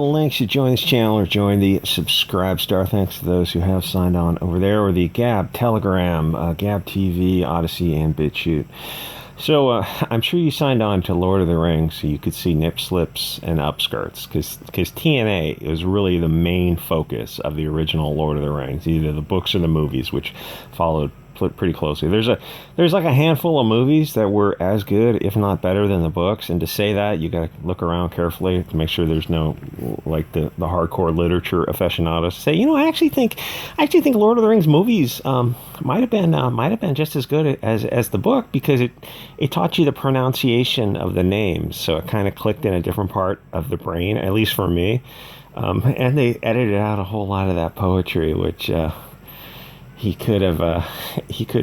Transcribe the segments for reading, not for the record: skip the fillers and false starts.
the links. You join this channel or join the subscribe star. Thanks to those who have signed on over there, or the Gab, Telegram, Gab TV, Odyssey, and BitChute. So I'm sure you signed on to Lord of the Rings so you could see nip slips and upskirts, because TNA is really the main focus of the original Lord of the Rings, either the books or the movies, which followed pretty closely. There's like a handful of movies that were as good, if not better, than the books, and to say that, you got to look around carefully to make sure there's no, like, the hardcore literature aficionados say, you know, I actually think Lord of the Rings movies might have been just as good as the book, because it taught you the pronunciation of the names, so it kind of clicked in a different part of the brain, at least for me. And they edited out a whole lot of that poetry, which he could have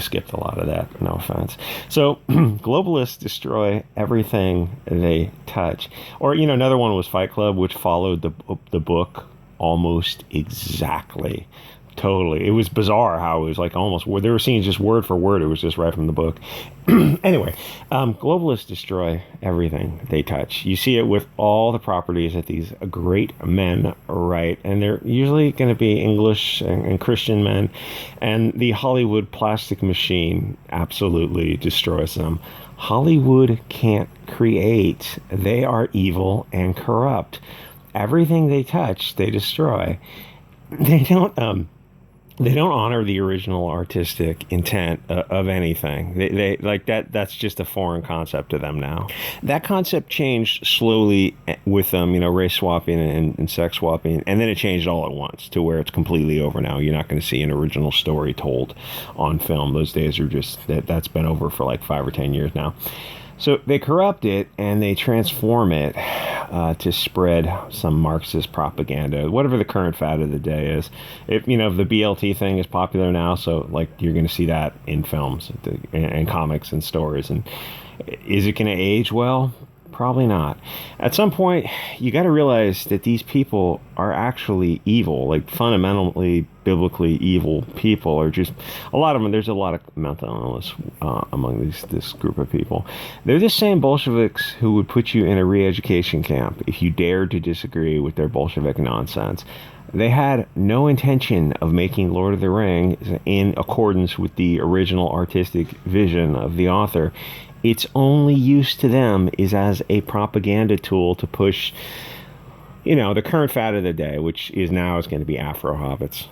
skipped a lot of that, no offense. So globalists destroy everything they touch. Or, you know, another one was Fight Club, which followed the book almost exactly. Totally. It was bizarre how it was like almost, there were scenes just word for word. It was just right from the book. Anyway, globalists destroy everything they touch. You see it with all the properties that these great men write, and they're usually going to be English and Christian men, and the Hollywood plastic machine absolutely destroys them. Hollywood can't create. They are evil and corrupt. Everything they touch, they destroy. They don't honor the original artistic intent of anything. They like that. That's just a foreign concept to them now. That concept changed slowly with race swapping and sex swapping, and then it changed all at once to where it's completely over now. You're not going to see an original story told on film. Those days are that's been over for like 5 or 10 years now. So they corrupt it and they transform it to spread some Marxist propaganda, whatever the current fad of the day is. If the BLT thing is popular now, so like you're going to see that in films and comics and stories. And is it going to age well? Probably not. At some point, you got to realize that these people are actually evil, like fundamentally, biblically evil people. Are just a lot of them. There's a lot of mental illness among this group of people. They're the same Bolsheviks who would put you in a re-education camp if you dared to disagree with their Bolshevik nonsense. They had no intention of making Lord of the Rings in accordance with the original artistic vision of the author. Its only use to them is as a propaganda tool to push, the current fad of the day, which is going to be AfroHobbits.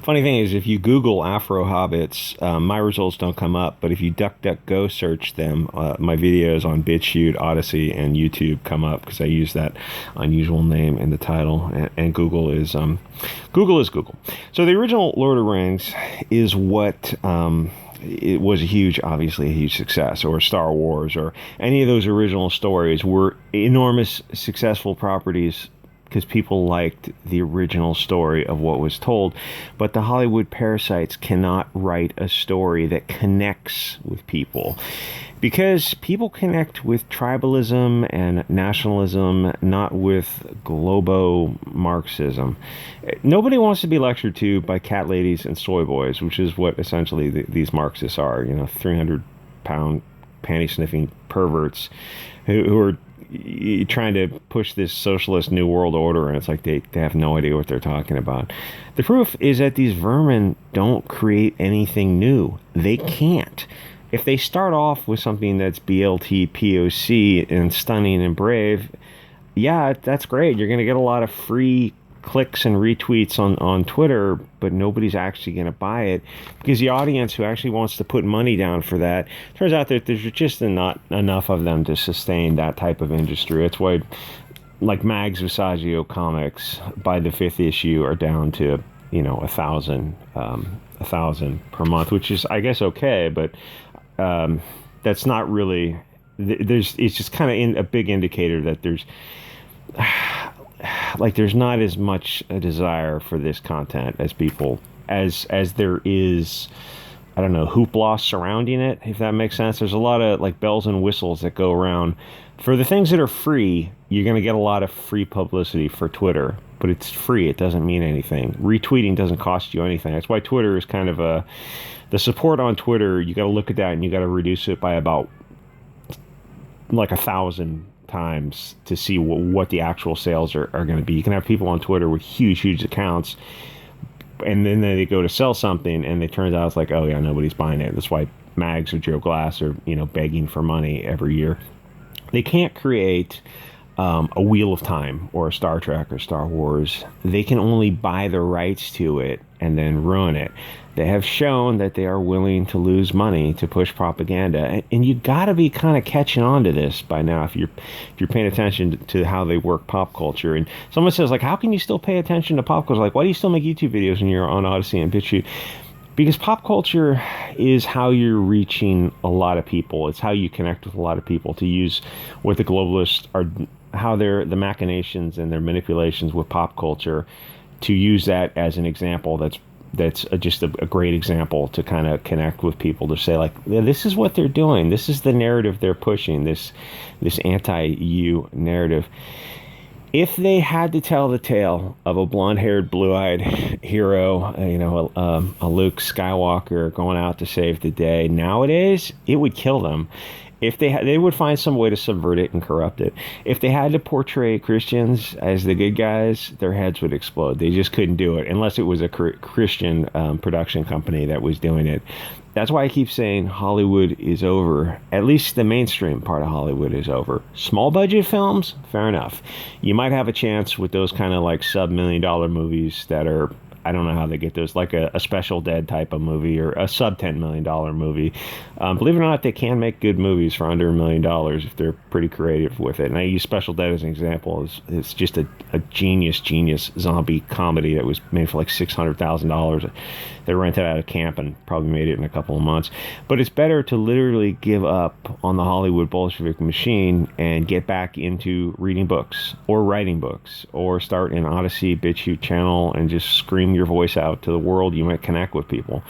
Funny thing is, if you Google AfroHobbits, my results don't come up, but if you DuckDuckGo search them, my videos on BitChute, Odyssey, and YouTube come up because I use that unusual name in the title, and Google is Google. So the original Lord of the Rings is what it was obviously a huge success, or Star Wars, or any of those original stories were enormous successful properties because people liked the original story of what was told. But the Hollywood parasites cannot write a story that connects with people, because people connect with tribalism and nationalism, not with globo-Marxism. Nobody wants to be lectured to by cat ladies and soy boys, which is what essentially these Marxists are, 300-pound panty-sniffing perverts who are trying to push this socialist new world order, and it's like they have no idea what they're talking about. The proof is that these vermin don't create anything new. They can't. If they start off with something that's BLT, POC, and stunning and brave, yeah, that's great. You're going to get a lot of free clicks and retweets on Twitter, but nobody's actually going to buy it, because the audience who actually wants to put money down for that, turns out that there's just not enough of them to sustain that type of industry. That's why, like, Mags Visaggio comics by the 5th issue are down to 1,000 per month, which is, I guess, okay, but that's not really. It's just kind of a big indicator that there's not as much a desire for this content as there is, I don't know, hoopla surrounding it, if that makes sense. There's a lot of like bells and whistles that go around. For the things that are free, you're going to get a lot of free publicity for Twitter, but it's free. It doesn't mean anything. Retweeting doesn't cost you anything. That's why Twitter is kind of the support on Twitter, you got to look at that and you got to reduce it by about like 1,000 times to see what the actual sales are going to be. You can have people on Twitter with huge accounts, and then they go to sell something, and it turns out it's like, oh yeah, nobody's buying it. That's why Mags or Joe Glass are, begging for money every year. They can't create a Wheel of Time or a Star Trek or Star Wars. They can only buy the rights to it and then ruin it. They have shown that they are willing to lose money to push propaganda, and you got to be kind of catching on to this by now if you're paying attention to how they work pop culture. And someone says, like, how can you still pay attention to pop culture? Like, why do you still make YouTube videos when you're on Odyssey and BitChute? Because pop culture is how you're reaching a lot of people. It's how you connect with a lot of people. To use what the globalists are, how the machinations and their manipulations with pop culture, to use that as an example that's just a great example to kind of connect with people, to say, like, yeah, this is what they're doing. This is the narrative they're pushing, this anti-you narrative. If they had to tell the tale of a blonde-haired, blue-eyed hero, a Luke Skywalker going out to save the day, nowadays, it would kill them. If they would find some way to subvert it and corrupt it. If they had to portray Christians as the good guys, their heads would explode. They just couldn't do it unless it was a Christian production company that was doing it. That's why I keep saying Hollywood is over. At least the mainstream part of Hollywood is over. Small budget films, fair enough. You might have a chance with those kind of like sub-$1 million movies that are, I don't know how they get those, like a Special Dead type of movie or a sub-$10 million movie. Believe it or not, they can make good movies for under $1 million if they're pretty creative with it. And I use Special Dead as an example. It's just a genius zombie comedy that was made for like $600,000. They rented out a camp and probably made it in a couple of months. But it's better to literally give up on the Hollywood Bolshevik machine and get back into reading books or writing books, or start an Odyssey BitChute channel and just scream your voice out to the world. You might connect with people.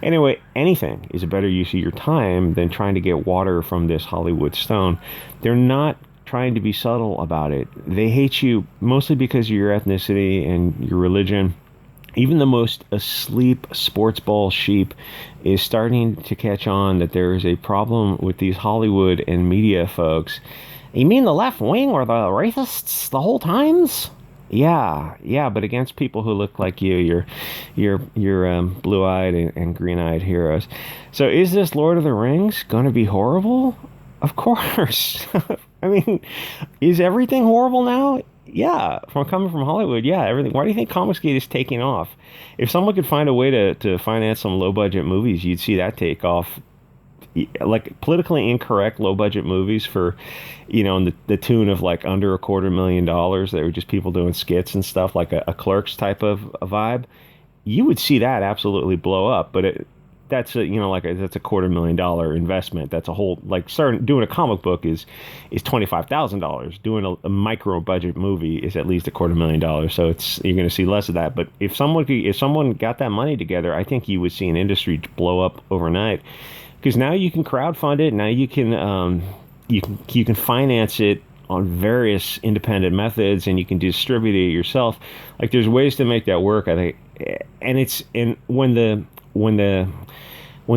Anyway, anything is a better use of your time than trying to get water from this Hollywood stone. They're not trying to be subtle about it. They hate you mostly because of your ethnicity and your religion. Even the most asleep sports ball sheep is starting to catch on that there is a problem with these Hollywood and media folks. You mean the left wing or the racists the whole times? Yeah, but against people who look like you, you're blue-eyed and green-eyed heroes. So is this Lord of the Rings going to be horrible? Of course. I mean, is everything horrible now? Yeah, coming from Hollywood, yeah, everything. Why do you think Comicsgate is taking off? If someone could find a way to finance some low-budget movies, you'd see that take off. Like politically incorrect low-budget movies for, in the tune of like under $250,000 that were just people doing skits and stuff, like a Clerks type of a vibe, you would see that absolutely blow up. But that's a $250,000 investment. That's a whole, like, starting doing a comic book is $25,000. Doing a micro budget movie is at least $250,000. So you're going to see less of that. But if someone got that money together, I think you would see an industry blow up overnight. Because now you can crowdfund it. Now you can finance it on various independent methods, and you can distribute it yourself. Like, there's ways to make that work, I think. And when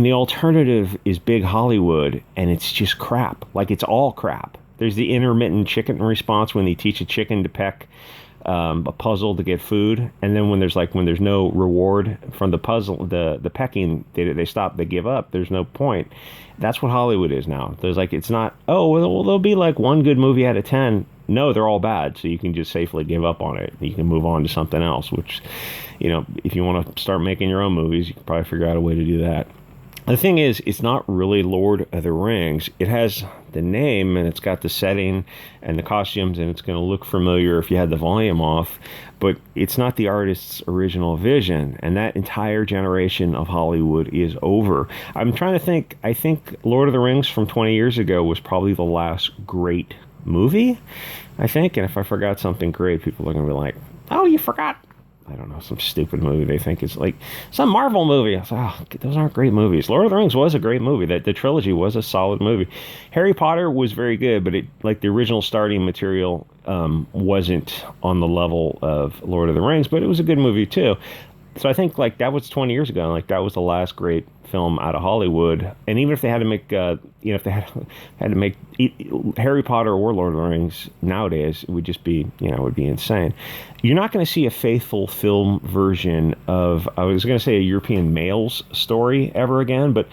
the alternative is big Hollywood and it's just crap, like it's all crap. There's the intermittent chicken response when they teach a chicken to peck a puzzle to get food, and then when there's no reward from the puzzle, the pecking, they stop, they give up. There's no point. That's what Hollywood is now. There's like, it's not, oh well, there'll be like one good movie out of 10. No, they're all bad, so you can just safely give up on it. You can move on to something else, which, if you want to start making your own movies, you can probably figure out a way to do that. The thing is, it's not really Lord of the Rings. It has the name, and it's got the setting and the costumes, and it's going to look familiar if you had the volume off, but it's not the artist's original vision, and that entire generation of Hollywood is over. I'm trying to think. I think Lord of the Rings from 20 years ago was probably the last great movie, I think, and if I forgot something great, people are going to be like, oh, you forgot, I don't know, some stupid movie they think is like some Marvel movie. I was like, oh, those aren't great movies. Lord of the Rings was a great movie. The trilogy was a solid movie. Harry Potter was very good, but the original starting material wasn't on the level of Lord of the Rings, but it was a good movie too. So I think like that was 20 years ago. Like that was the last great film out of Hollywood. And even if they had to make, if they had to make Harry Potter or Lord of the Rings nowadays, it would just be, it would be insane. You're not going to see a faithful film version of, I was going to say a European male's story ever again, but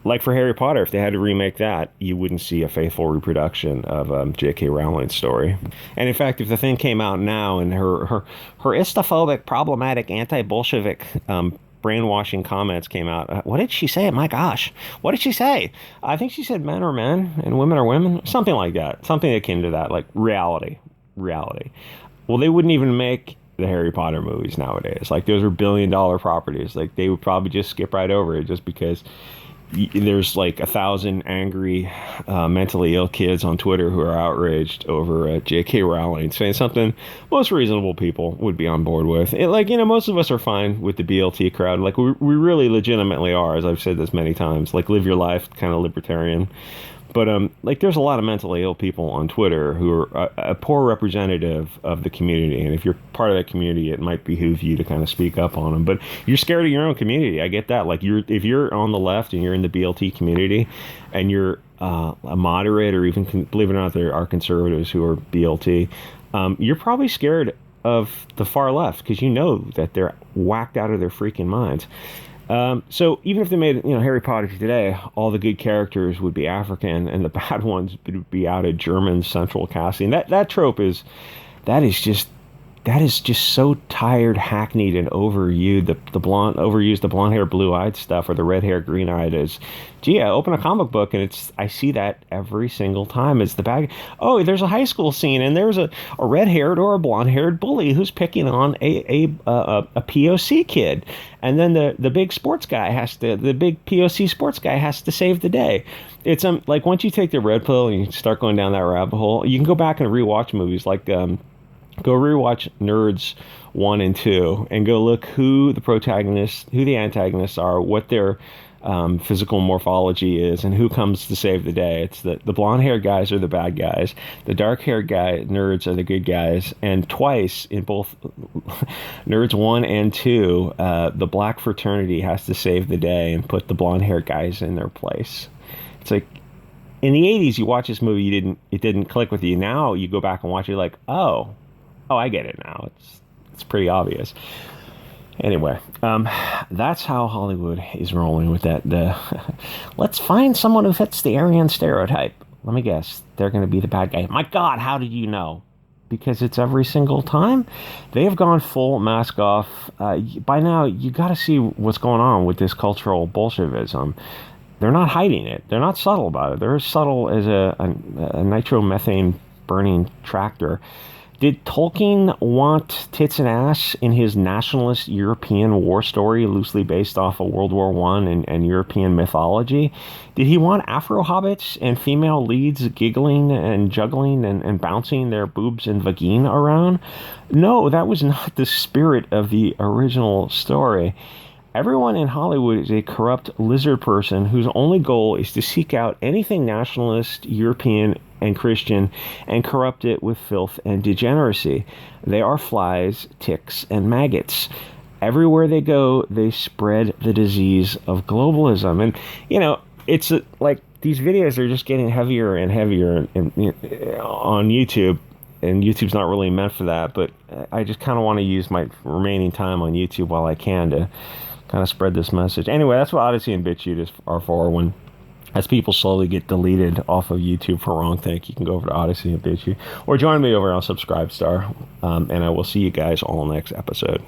like for Harry Potter, if they had to remake that, you wouldn't see a faithful reproduction of J.K. Rowling's story. And in fact, if the thing came out now and her Istophobic, problematic, anti-Bolshevik brainwashing comments came out, what did she say? My gosh, what did she say? I think she said men are men and women are women, something like that, something akin to that, like reality. Well, they wouldn't even make the Harry Potter movies nowadays. Like those are billion-dollar properties. Like they would probably just skip right over it just because there's like 1,000 angry, mentally ill kids on Twitter who are outraged over J.K. Rowling saying something most reasonable people would be on board with. Most of us are fine with the BLT crowd. Like, we really legitimately are, as I've said this many times. Like, live your life, kind of libertarian. But, there's a lot of mentally ill people on Twitter who are a poor representative of the community. And if you're part of that community, it might behoove you to kind of speak up on them. But you're scared of your own community. I get that. Like, if you're on the left and you're in the BLT community and you're a moderate, or even, believe it or not, there are conservatives who are BLT, you're probably scared of the far left because you know that they're whacked out of their freaking minds. So even if they made, Harry Potter today, all the good characters would be African and the bad ones would be out of German central casting. That trope is just so tired, hackneyed, and overused. The blonde hair, blue eyed stuff, or the red hair, green eyed is. Gee, I open a comic book and I see that every single time. It's the bad. Oh, there's a high school scene and there's a red haired or a blonde haired bully who's picking on a POC kid, and then the big sports guy the big POC sports guy has to save the day. It's like once you take the red pill and you start going down that rabbit hole, you can go back and rewatch movies like go rewatch Nerds 1 and 2 and go look who the antagonists are, what their physical morphology is, and who comes to save the day. It's the blonde-haired guys are the bad guys. The dark-haired nerds are the good guys. And twice in both Nerds 1 and 2, the black fraternity has to save the day and put the blonde-haired guys in their place. It's like, in the 80s, you watch this movie, it didn't click with you. Now you go back and watch it like, oh, I get it now. It's pretty obvious. Anyway, that's how Hollywood is rolling with that. Let's find someone who fits the Aryan stereotype. Let me guess. They're going to be the bad guy. My God, how did you know? Because it's every single time. They have gone full mask off. By now, you got to see what's going on with this cultural Bolshevism. They're not hiding it. They're not subtle about it. They're as subtle as a nitromethane burning tractor. Did Tolkien want tits and ass in his nationalist European war story, loosely based off of World War I and European mythology? Did he want AfroHobbits and female leads giggling and juggling and bouncing their boobs and vagina around? No, that was not the spirit of the original story. Everyone in Hollywood is a corrupt lizard person whose only goal is to seek out anything nationalist, European, and Christian and corrupt it with filth and degeneracy. They are flies, ticks, and maggots. Everywhere they go, they spread the disease of globalism. And, it's like these videos are just getting heavier and heavier on YouTube. And YouTube's not really meant for that, but I just kind of want to use my remaining time on YouTube while I can to kind of spread this message. Anyway, that's what Odyssey and BitChute are for. When as people slowly get deleted off of YouTube for wrongthink, you can go over to Odyssey and BitChute, or join me over on Subscribestar, and I will see you guys all next episode.